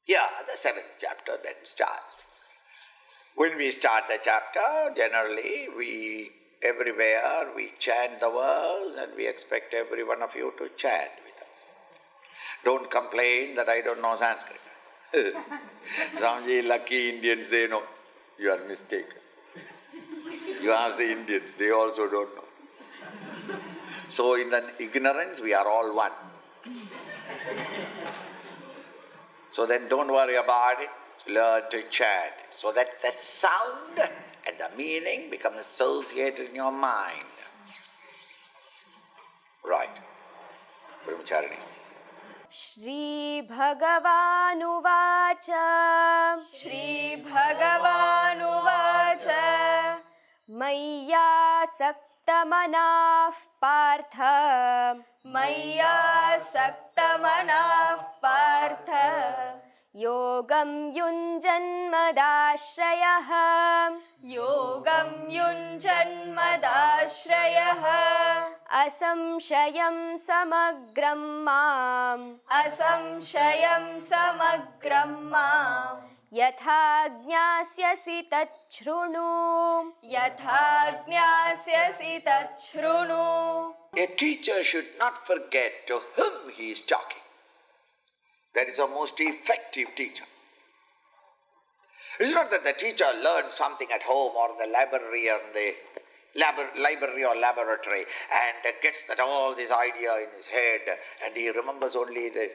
Here, the 7th chapter then starts. When we start the chapter, generally everywhere we chant the verse and we expect every one of you to chant with us. Don't complain that I don't know Sanskrit. Swamiji, lucky Indians, they know. You are mistaken. You ask the Indians, they also don't know. So in the ignorance, we are all one. So then don't worry about it, learn to chant, so that that sound and the meaning become associated in your mind. Right. Brahmacharya. Shri Bhagavanuvacha Shri Bhagavanuvacha Maya Saktamanah Partha Maya Saktamanah Partha Yogam Yunjanmadashrayah Yogam Yunjanmadashrayah Asamshayam Samagram Mam Asamshayam Samagram Mam Yatha Jnasyasi Tachrunu Yatha Jnasyasi Tachrunu. A teacher should not forget to whom he is talking. That is a most effective teacher. It's not that the teacher learns something at home or the library or laboratory and gets that all this idea in his head and he remembers only the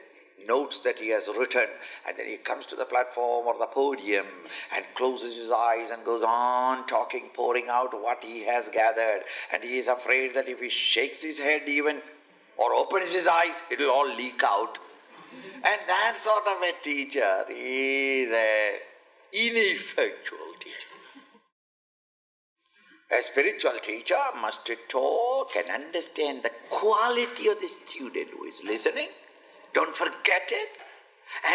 notes that he has written, and then he comes to the platform or the podium and closes his eyes and goes on talking, pouring out what he has gathered, and he is afraid that if he shakes his head even or opens his eyes, it will all leak out. And that sort of a teacher is an ineffectual teacher. A spiritual teacher must talk and understand the quality of the student who is listening. Don't forget it.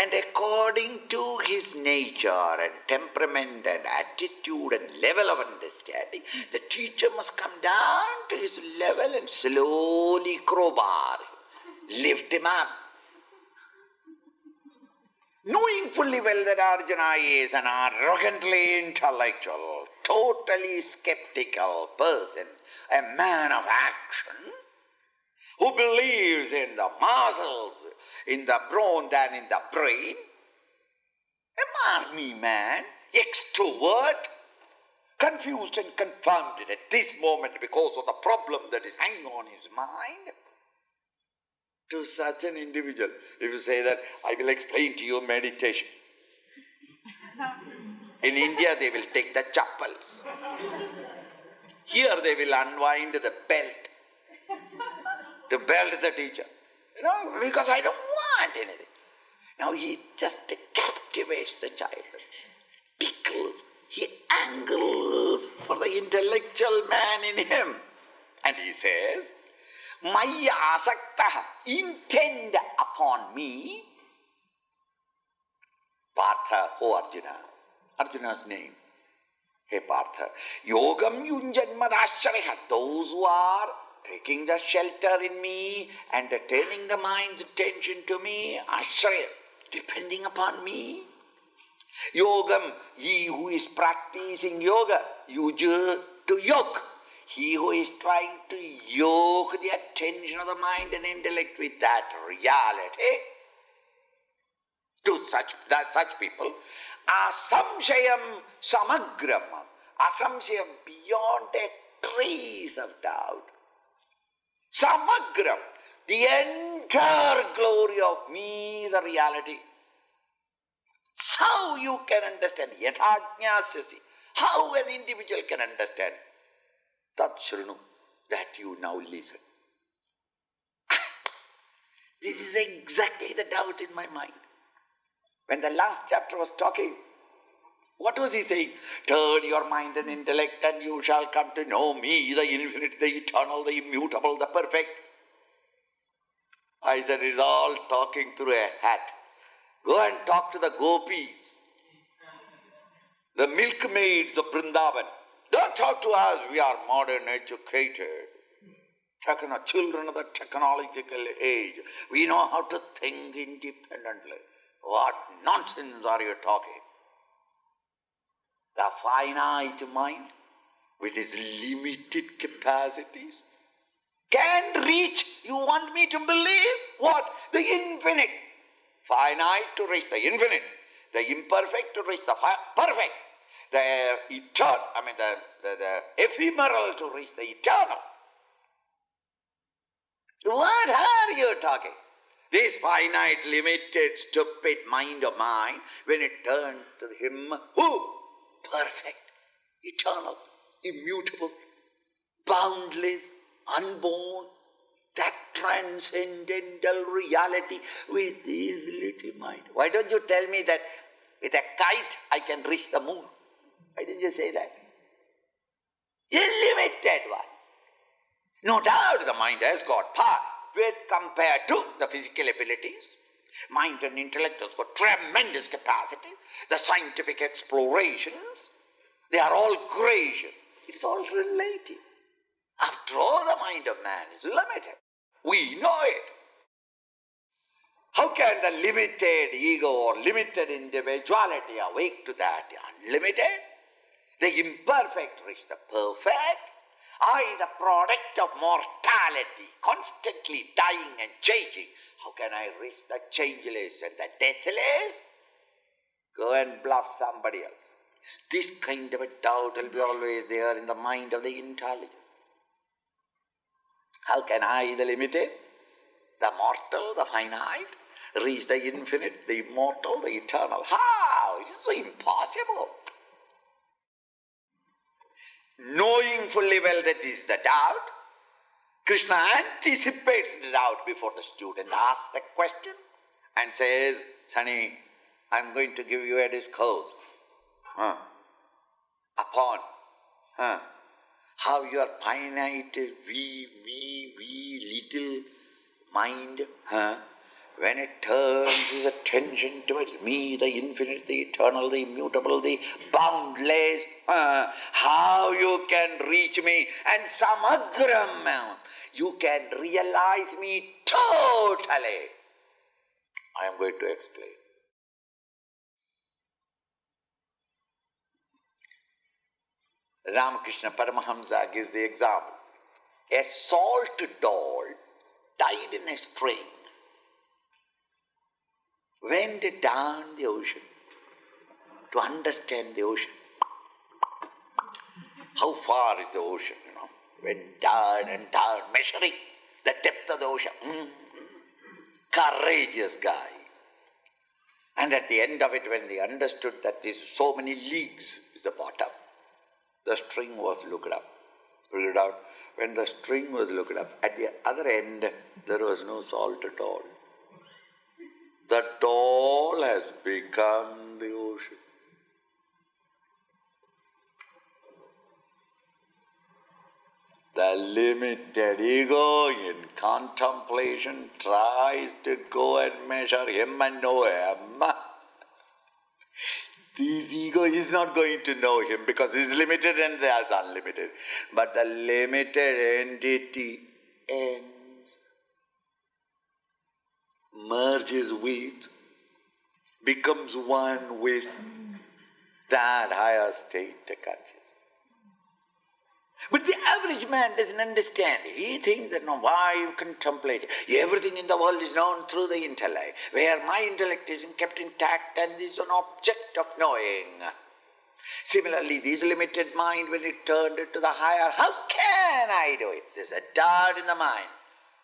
And according to his nature and temperament and attitude and level of understanding, the teacher must come down to his level and slowly crowbar him, lift him up. Knowing fully well that Arjuna is an arrogantly intellectual, totally skeptical person, a man of action, who believes in the muscles, in the brawn than in the brain, a marmy man, extrovert, confused and confounded at this moment because of the problem that is hanging on his mind. To such an individual, if you say that, I will explain to you meditation. In India, they will take the chappals. Here, they will unwind the belt to belt the teacher. Because I don't want anything. Now, he just captivates the child, tickles, he angles for the intellectual man in him. And he says, Maya asaktaha, intend upon me. Partha, O Arjuna, Arjuna's name. Hey Partha, yogam yunjanmadashraya, those who are taking the shelter in me and turning the mind's attention to me, ashraya, depending upon me. Yogam, ye who is practicing yoga, yuja to yoke. He who is trying to yoke the attention of the mind and intellect with that reality, to such people. Asamshayam samagram. Asamshayam, beyond a trace of doubt. Samagram, the entire glory of me, the reality. How you can understand yathajñāsyasi, how an individual can understand tat shrunu, that you now listen. This is exactly the doubt in my mind. When the last chapter was talking, what was he saying? Turn your mind and intellect and you shall come to know me, the infinite, the eternal, the immutable, the perfect. I said, it's all talking through a hat. Go and talk to the gopis, the milkmaids of Vrindavan. Don't talk to us, we are modern, educated, children of the technological age. We know how to think independently. What nonsense are you talking? The finite mind, with its limited capacities, can reach, you want me to believe, what? The infinite. Finite to reach the infinite, the imperfect to reach the perfect, the eternal, the ephemeral to reach the eternal. What are you talking? This finite, limited, stupid mind of mine, when it turned to him, who? Perfect, eternal, immutable, boundless, unborn, that transcendental reality with this little mind. Why don't you tell me that with a kite I can reach the moon? Why didn't you say that? A limited one. No doubt the mind has got power when compared to the physical abilities. Mind and intellect has got tremendous capacity. The scientific explorations, they are all gracious. It is all relative. After all, the mind of man is limited. We know it. How can the limited ego or limited individuality awake to that unlimited? The imperfect reach the perfect. I, the product of mortality, constantly dying and changing. How can I reach the changeless and the deathless? Go and bluff somebody else. This kind of a doubt will be always there in the mind of the intelligent. How can I, the limited, the mortal, the finite, reach the infinite, the immortal, the eternal? How? It is so impossible. Knowing fully well that this is the doubt, Krishna anticipates the doubt before the student asks the question and says, Sonny, I'm going to give you a discourse upon how your finite, we, little mind, when it turns its attention towards me, the infinite, the eternal, the immutable, the boundless, how you can reach me, and samagram, you can realize me totally. I am going to explain. Ramakrishna Paramahamsa gives the example. A salt doll tied in a string went down the ocean to understand the ocean. How far is the ocean, Went down and down, measuring the depth of the ocean. Courageous guy. And at the end of it, when they understood that this so many leagues is the bottom, the string was looked up. When the string was looked up, at the other end, there was no salt at all. The doll has become the ocean. The limited ego in contemplation tries to go and measure him and know him. This ego is not going to know him because he is limited and they are unlimited. But the limited entity ends, merges with, becomes one with that higher state of consciousness. But the average man doesn't understand it. He thinks that, no, why you contemplate? Everything in the world is known through the intellect, where my intellect is kept intact and is an object of knowing. Similarly, this limited mind, when it turned to the higher, how can I do it? There's a doubt in the mind.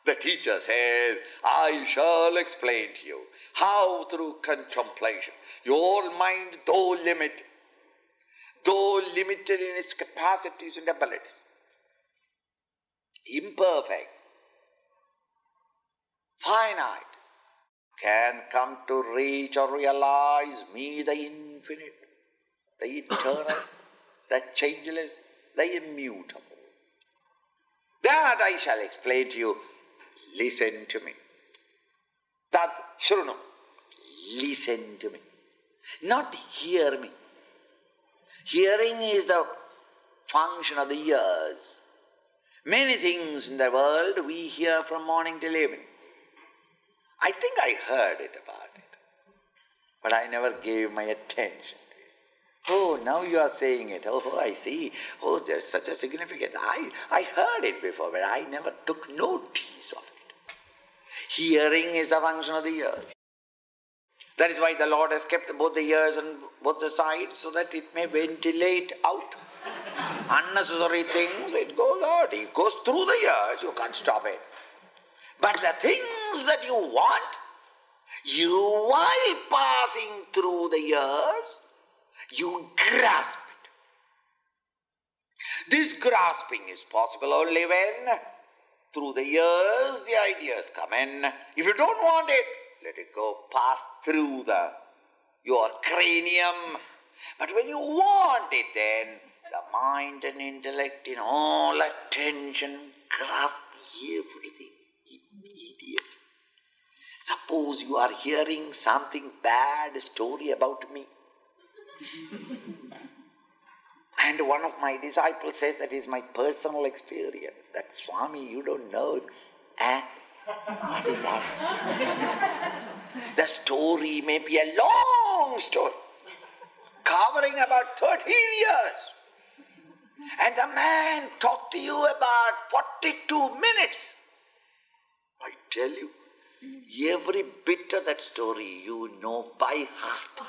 The teacher says, I shall explain to you how through contemplation, your mind, though limited in its capacities and abilities, imperfect, finite, can come to reach or realize me, the infinite, the eternal, the changeless, the immutable. That I shall explain to you. Listen to me. Tad shrunu. Listen to me. Not hear me. Hearing is the function of the ears. Many things in the world we hear from morning till evening. I think I heard it about it, but I never gave my attention to it. Oh, now you are saying it. Oh, I see. Oh, there's such a significance. I heard it before, but I never took notice of it. Hearing is the function of the ears. That is why the Lord has kept both the ears and both the sides, so that it may ventilate out. Unnecessary things, it goes out. It goes through the ears, you can't stop it. But the things that you want, while passing through the ears, you grasp it. This grasping is possible only when, through the ears, the ideas come in. If you don't want it, let it go pass through your cranium. But when you want it, then the mind and intellect in all attention grasp everything immediately. Suppose you are hearing something bad story about me. And one of my disciples says that is my personal experience. That Swami, you don't know it. What is that? The story may be a long story, covering about 13 years. And the man talked to you about 42 minutes. I tell you, every bit of that story you know by heart.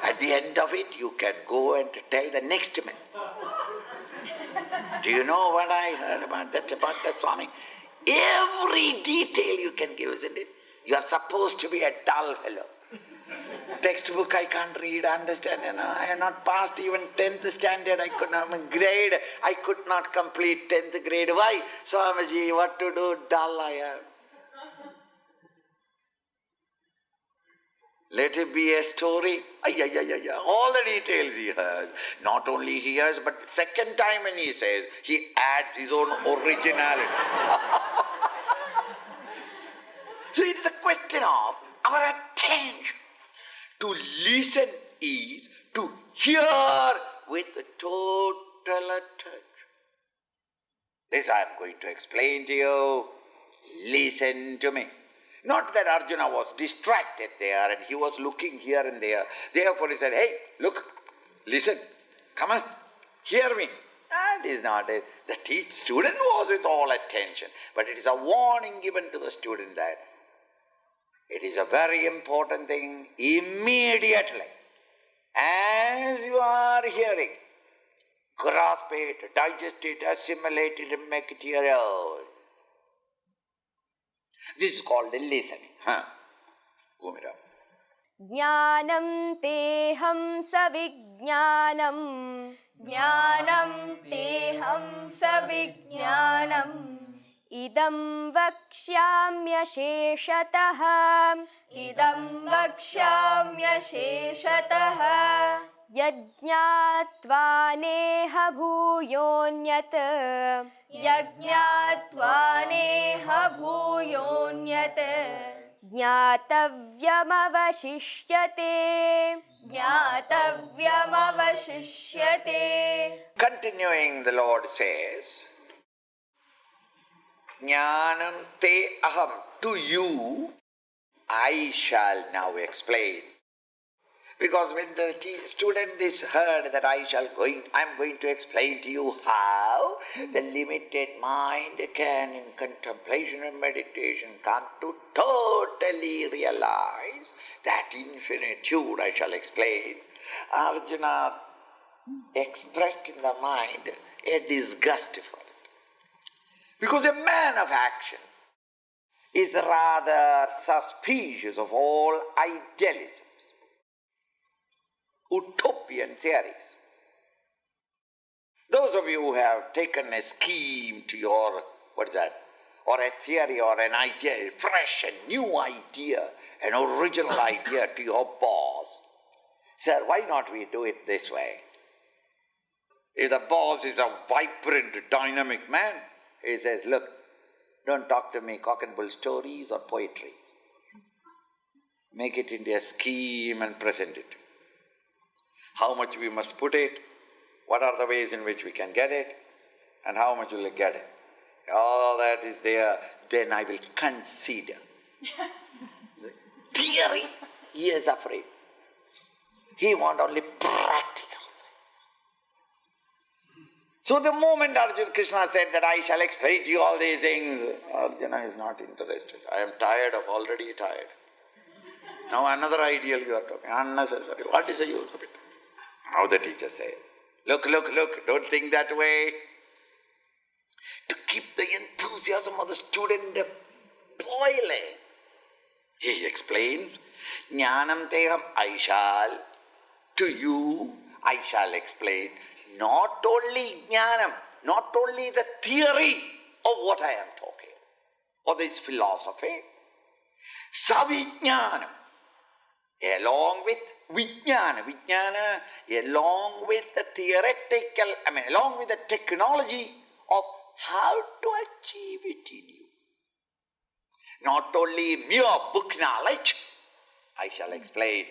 At the end of it, you can go and tell the next man. Do you know what I heard about the Swami? Every detail you can give, isn't it? You are supposed to be a dull fellow. Textbook I can't read, understand, I have not passed even 10th standard, I could not complete 10th grade. Why? Swamiji, what to do, dull I am. Let it be a story. All the details he hears. Not only he hears, but second time when he says, he adds his own originality. So it is a question of our attention. To listen is to hear with total attention. This I am going to explain to you. Listen to me. Not that Arjuna was distracted there and he was looking here and there. Therefore he said, hey, look, listen, come on, hear me. That is not it. The student was with all attention. But it is a warning given to the student that it is a very important thing immediately. As you are hearing, grasp it, digest it, assimilate it and make it your own. This is called the listening. Gomira. Jnanam teham savijnanam. Jnanam teham savijnanam. Idam vakshyamya sheshatah. Idam vakshyamya sheshatah. Yajñātvā neha bhūyonyat. Yajñātvā neha bhūyonyat. Jnātavyamavashishyate. Jnātavyamavashishyate. Continuing, the Lord says, Jnanam te aham. To you, I shall now explain. Because when the student is heard that I am going to explain to you how the limited mind can, in contemplation and meditation, come to totally realize that infinitude, I shall explain. Arjuna expressed in the mind a disgust for it. Because a man of action is rather suspicious of all idealisms, utopian theories. Those of you who have taken a scheme to your, or a theory or an idea, a fresh and new idea, an original idea to your boss, sir, why not we do it this way? If the boss is a vibrant, dynamic man, he says, look, don't talk to me cock and bull stories or poetry. Make it into a scheme and present it. How much we must put it, what are the ways in which we can get it, and how much will we get it. All that is there, then I will consider. Theory, he is afraid. He wants only practical. So the moment Krishna said that I shall explain to you all these things, Arjuna is not interested. I am already tired. Now another ideal you are talking, unnecessary. What is the use of it? Now the teacher says, look, don't think that way. To keep the enthusiasm of the student boiling, he explains, Jnanam teham, to you I shall explain not only jnanam, not only the theory of what I am talking, or this philosophy, savijnanam, along with vijnana, along with the theoretical, along with the technology of how to achieve it in you. Not only mere book knowledge, I shall explain,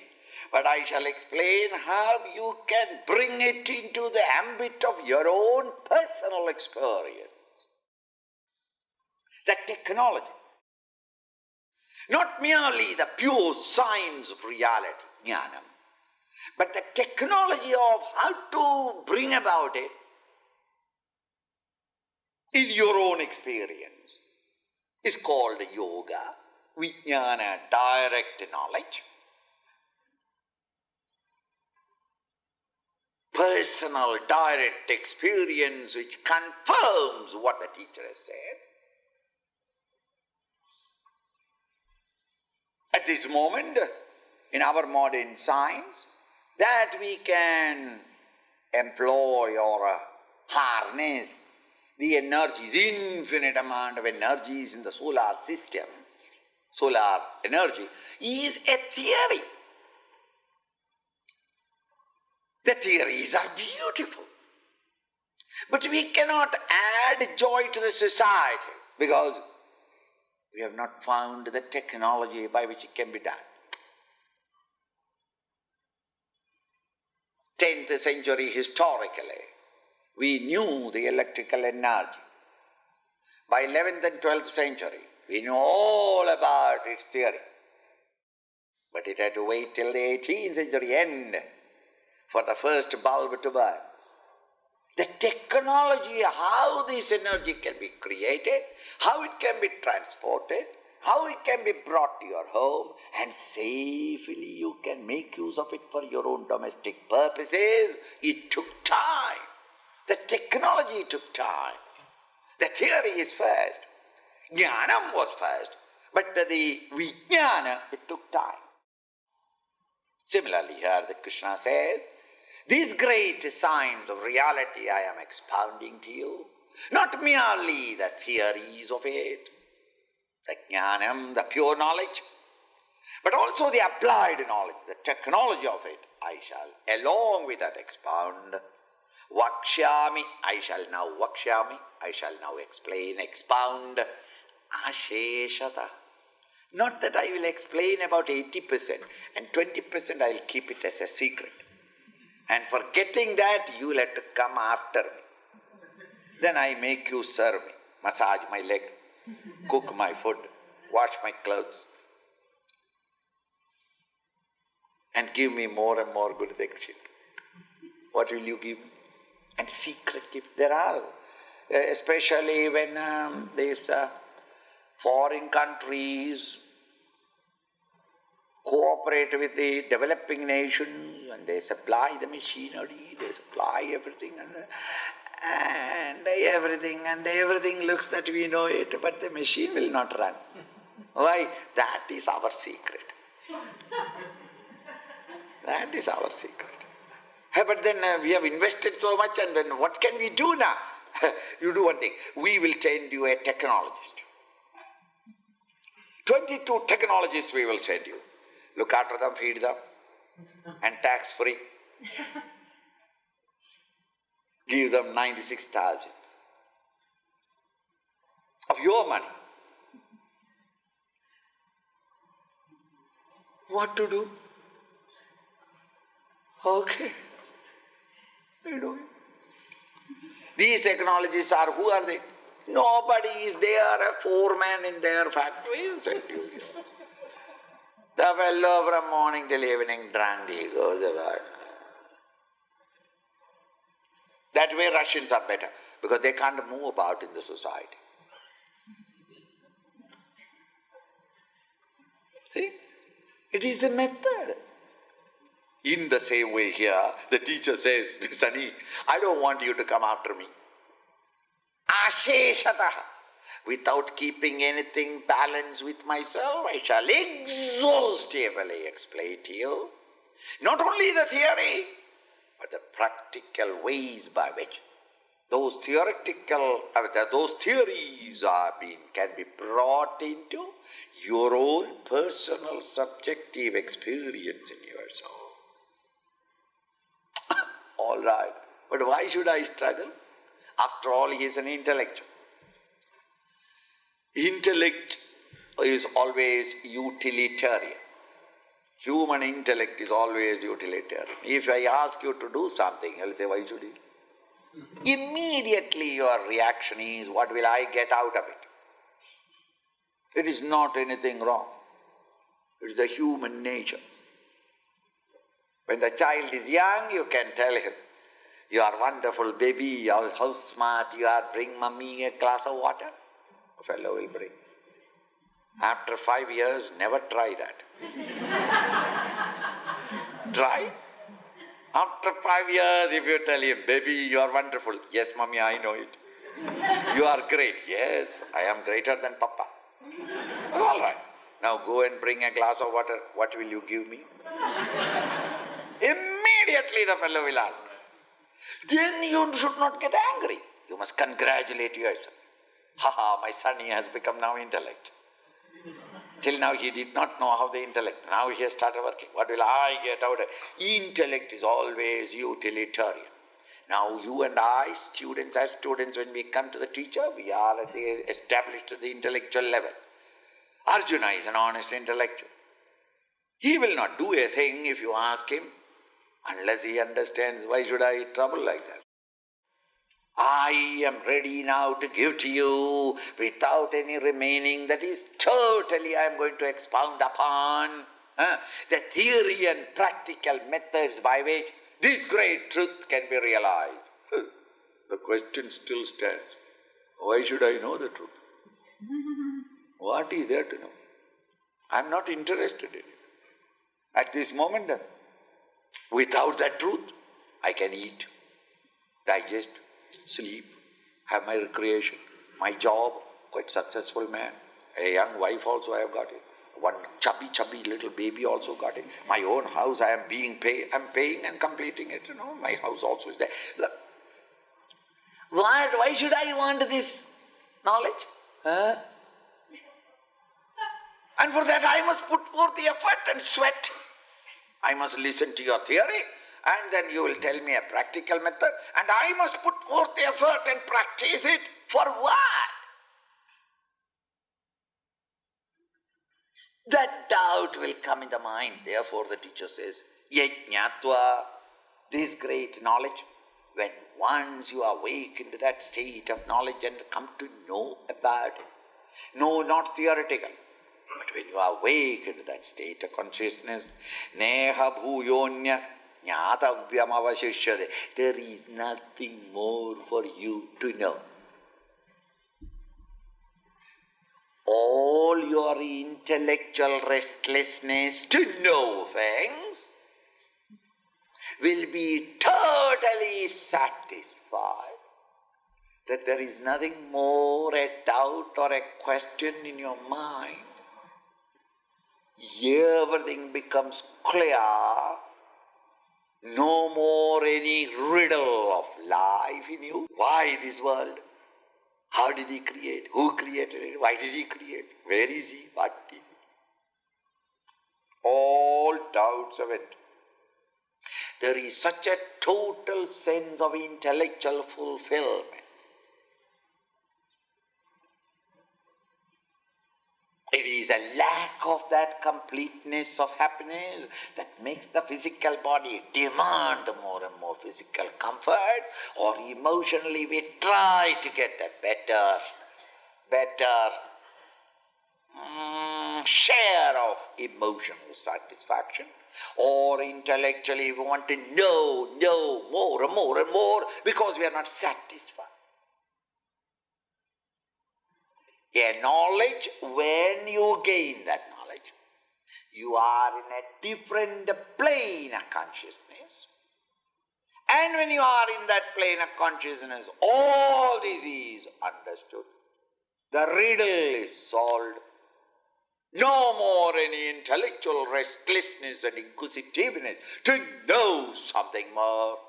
but I shall explain how you can bring it into the ambit of your own personal experience. The technology. Not merely the pure science of reality, jnanam, but the technology of how to bring about it in your own experience is called yoga, vijnana, direct knowledge. Personal, direct experience which confirms what the teacher has said. At this moment, in our modern science, that we can employ or harness the energies, infinite amount of energies in the solar system, solar energy, is a theory. The theories are beautiful, but we cannot add joy to the society because we have not found the technology by which it can be done. 10th century historically, we knew the electrical energy. By 11th and 12th century, we knew all about its theory. But it had to wait till the 18th century end for the first bulb to burn. The technology, how this energy can be created, how it can be transported, how it can be brought to your home, and safely you can make use of it for your own domestic purposes, it took time. The technology took time. The theory is first. Jnanam was first, but the vijnana, it took time. Similarly here the Krishna says, these great signs of reality I am expounding to you, not merely the theories of it, the jnanam, the pure knowledge, but also the applied knowledge, the technology of it, I shall along with that expound. Vakshyami, I shall now explain, expound, asheshata. Not that I will explain about 80% and 20% I will keep it as a secret. And for getting that, you will have to come after me. Then I make you serve me, massage my leg, cook my food, wash my clothes. and give me more and more good things. What will you give me? And secret gift. There are, especially when these foreign countries cooperate with the developing nations and they supply the machinery, they supply everything and everything looks that we know it, but the machine will not run. Why? That is our secret. That is our secret. But then we have invested so much, and then what can we do now? You do one thing. We will send you a technologist. 22 technologists we will send you. Look after them, feed them, and tax-free. Give them 96,000 of your money. What to do? Okay. You know. These technologists are, who are they? Nobody is there, a foreman in their factory. The fellow from morning till evening drunk, he goes about. That way Russians are better, because they can't move about in the society. See? It is the method. In the same way here, the teacher says, Sonny, I don't want you to come after me. Asheshataha. Without keeping anything balanced with myself, I shall exhaustively explain to you not only the theory, but the practical ways by which those theories can be brought into your own personal subjective experience in yourself. All right, but why should I struggle? After all, he is an intellectual. Intellect is always utilitarian. Human intellect is always utilitarian. If I ask you to do something, you will say, why should you? Immediately your reaction is, what will I get out of it? It is not anything wrong. It is a human nature. When the child is young, you can tell him, you are wonderful, baby, how smart you are, bring mommy a glass of water. A fellow will bring. After 5 years, never try that. Try. After 5 years, if you tell him, baby, you are wonderful. Yes, mommy, I know it. You are great. Yes, I am greater than papa. All right. Now go and bring a glass of water. What will you give me? Immediately the fellow will ask. Then you should not get angry. You must congratulate yourself. Ha, my son, he has become now intellect. Till now he did not know how the intellect. Now he has started working. What will I get out of it? Intellect is always utilitarian. Now you and I, as students, when we come to the teacher, we are established at the intellectual level. Arjuna is an honest intellectual. He will not do a thing if you ask him, unless he understands, why should I trouble like that? I am ready now to give to you without any remaining. That is totally I am going to expound upon the theory and practical methods by which this great truth can be realized. The question still stands. Why should I know the truth? What is there to know? I am not interested in it. At this moment, without that truth, I can eat, digest, sleep, have my recreation, my job, quite successful man, a young wife also I have got it, one chubby little baby also got it, my own house I am paying and completing it, my house also is there. Look, why should I want this knowledge? And for that I must put forth the effort and sweat. I must listen to your theory, and then you will tell me a practical method, and I must put forth the effort and practice it. For what? That doubt will come in the mind. Therefore the teacher says, Yajñatva, this great knowledge, when once you awake into that state of knowledge and come to know about it, no, not theoretical, But when you awake to that state of consciousness, neha bhuyonya jnatavyam avashishyate, there is nothing more for you to know. All your intellectual restlessness to know things will be totally satisfied that there is nothing more a doubt or a question in your mind. Everything becomes clear. No more any riddle of life in you. Why this world? How did he create? Who created it? Why did he create? Where is he? What is he? All doubts of it. There is such a total sense of intellectual fulfillment. It is a lack of that completeness of happiness that makes the physical body demand more and more physical comfort, or emotionally we try to get a better share of emotional satisfaction, or intellectually we want to know more and more and more because we are not satisfied. A knowledge, when you gain that knowledge, you are in a different plane of consciousness. And when you are in that plane of consciousness, all this is understood. The riddle is solved. No more any intellectual restlessness and inquisitiveness to know something more.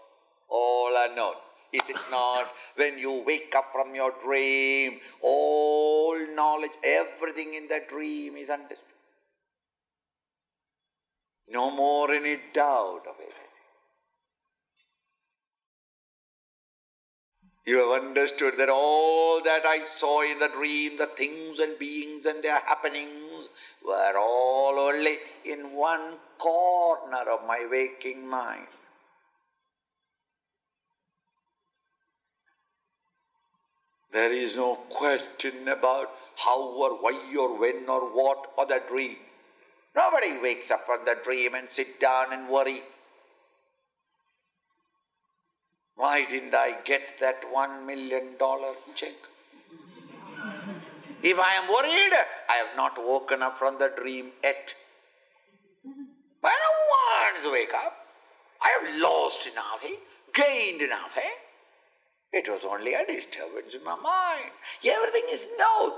All are known. Is it not? When you wake up from your dream, all knowledge, everything in that dream is understood. No more any doubt of anything. You have understood that all that I saw in the dream, the things and beings and their happenings, were all only in one corner of my waking mind. There is no question about how or why or when or what or the dream. Nobody wakes up from the dream and sit down and worry. Why didn't I get that $1 million check? If I am worried, I have not woken up from the dream yet. When I once wake up, I have lost nothing, gained nothing. It was only a disturbance in my mind. Everything is known.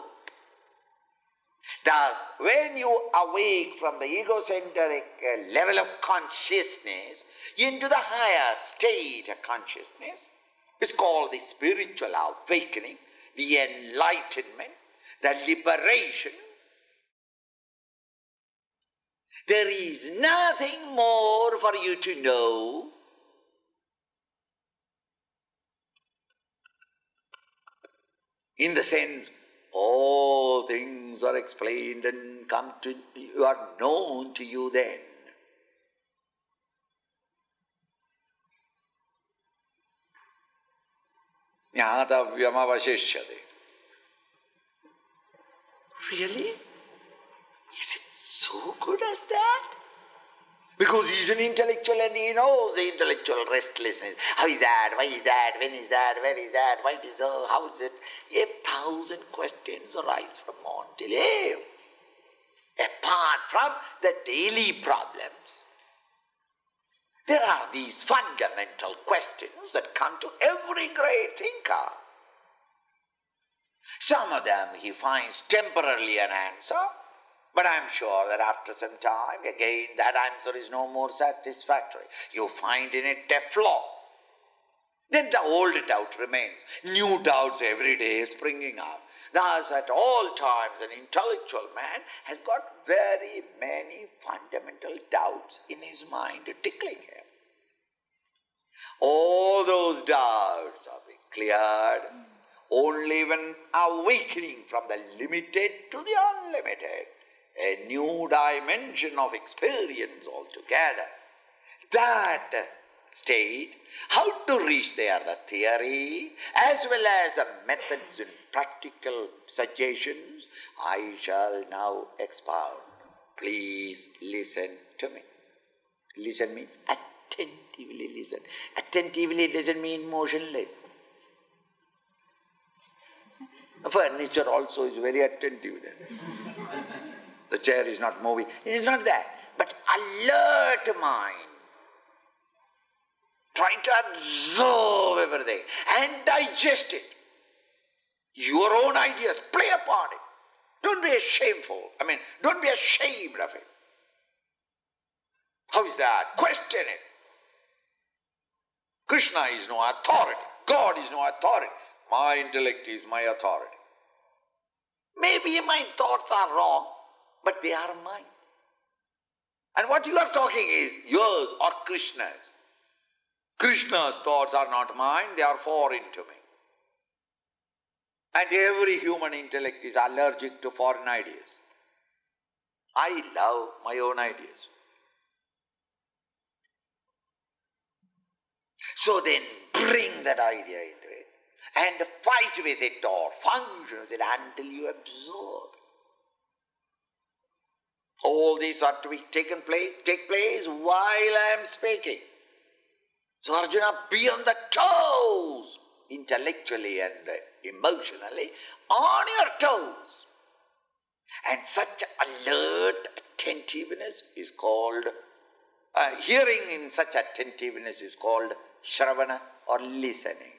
Thus, when you awake from the egocentric level of consciousness into the higher state of consciousness, it's called the spiritual awakening, the enlightenment, the liberation. There is nothing more for you to know. In the sense, all things are explained and are known to you then. Jnatavyam avashishyate. Really? Is it so good as that? Because he's an intellectual and he knows the intellectual restlessness. How is that? Why is that? When is that? Where is that? Why is it? How is it? 1,000 questions arise from on till eve. Apart from the daily problems, there are these fundamental questions that come to every great thinker. Some of them he finds temporarily an answer, but I'm sure that after some time, again, that answer is no more satisfactory. You find in it a flaw. Then the old doubt remains. New doubts every day springing up. Thus, at all times, an intellectual man has got very many fundamental doubts in his mind tickling him. All those doubts are being cleared only when awakening from the limited to the unlimited. A new dimension of experience altogether. That state, how to reach there, the theory, as well as the methods and practical suggestions, I shall now expound. Please listen to me. Listen means attentively listen. Attentively listen means motionless. Furniture also is very attentive then. The chair is not moving. It is not that. But alert mind. Trying to absorb everything and digest it. Your own ideas, play upon it. Don't be don't be ashamed of it. How is that? Question it. Krishna is no authority. God is no authority. My intellect is my authority. Maybe my thoughts are wrong, but they are mine. And what you are talking is yours or Krishna's. Krishna's thoughts are not mine, they are foreign to me. And every human intellect is allergic to foreign ideas. I love my own ideas. So then bring that idea into it and fight with it or function with it until you absorb. All these are to take place while I am speaking. So Arjuna, be on the toes, intellectually and emotionally, on your toes. And such alert attentiveness is called, hearing in such attentiveness is called Shravana or listening.